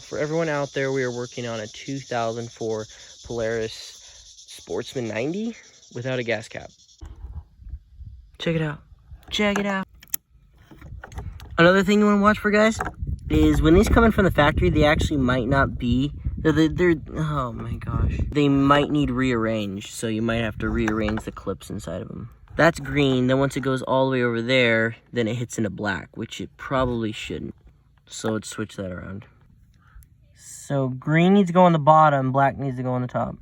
For everyone out there, we are working on a 2004 Polaris Sportsman 90 without a gas cap. Check it out. Check it out. Another thing you want to watch for, guys, is when these come in from the factory, they actually might not be, they're oh my gosh. They might need rearranged, so you might have to rearrange the clips inside of them. That's green, then once it goes all the way over there, then it hits into black, which it probably shouldn't. So let's switch that around. So green needs to go on the bottom, black needs to go on the top.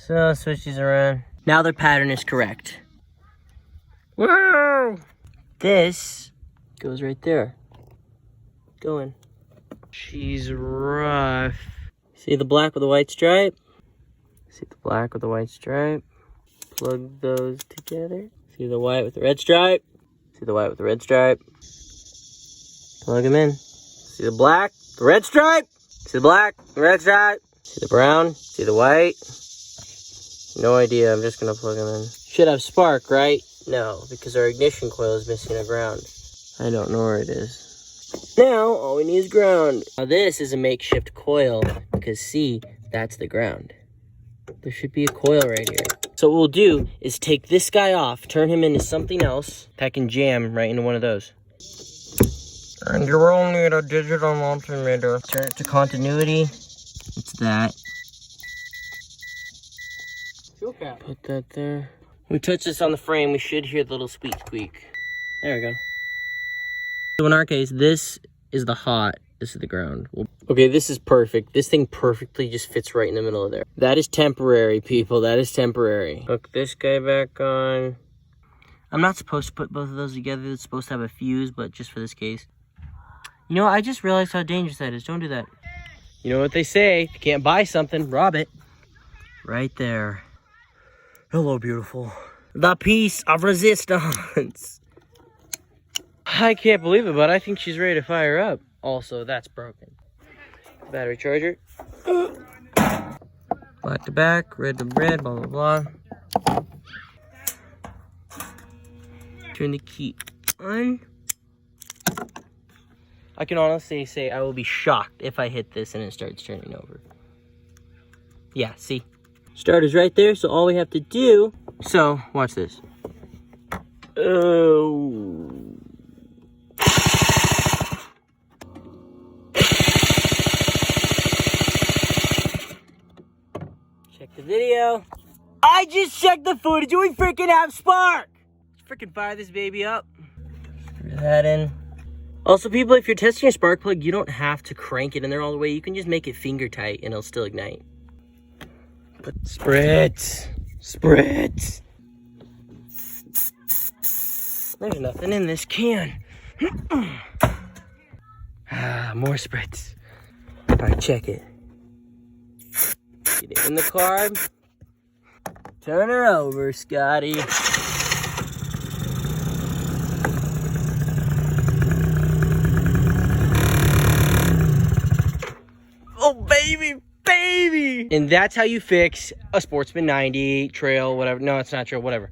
So switch these around. Now their pattern is correct. Whoa! This goes right there. Go in. She's rough. See the black with the white stripe? See the black with the white stripe? Plug those together. See the white with the red stripe? See the white with the red stripe? Plug them in. See the black, the red stripe? See the black, the red stripe? See the brown? See the white? No idea, I'm just gonna plug them in. Should have spark, right? No, because our ignition coil is missing a ground. I don't know where it is. Now, all we need is ground. Now this is a makeshift coil, because see, that's the ground. There should be a coil right here. So what we'll do is take this guy off, turn him into something else, that can jam right into one of those. And you will need a digital multimeter. Turn it to continuity. It's that. Put that there. When we touch this on the frame, we should hear the little squeak squeak. There we go. So in our case, this is the hot, this is the ground. Okay, this is perfect. This thing perfectly just fits right in the middle of there. That is temporary, people. That is temporary. Hook this guy back on. I'm not supposed to put both of those together. It's supposed to have a fuse, but just for this case. You know, I just realized how dangerous that is. Don't do that. You know what they say, if you can't buy something, rob it. Right there. Hello, beautiful. The piece of resistance. I can't believe it, but I think she's ready to fire up. Also, that's broken. Battery charger. Black to back, red to red, blah, blah, blah. Turn the key on. I can honestly say I will be shocked if I hit this and it starts turning over. Yeah, see? Starter's right there, so all we have to do... So, watch this. Oh... Check the video. I just checked the footage and we freaking have spark! Let's freaking fire this baby up. Screw that in. Also, people, if you're testing your spark plug, you don't have to crank it in there all the way. You can just make it finger tight and it'll still ignite. But spritz. Spritz. There's nothing in this can. More spritz. All right, check it. Get it in the carb. Turn her over, Scotty. Oh, baby, baby. And that's how you fix a Sportsman 90, Trail, whatever. No, it's not Trail, whatever.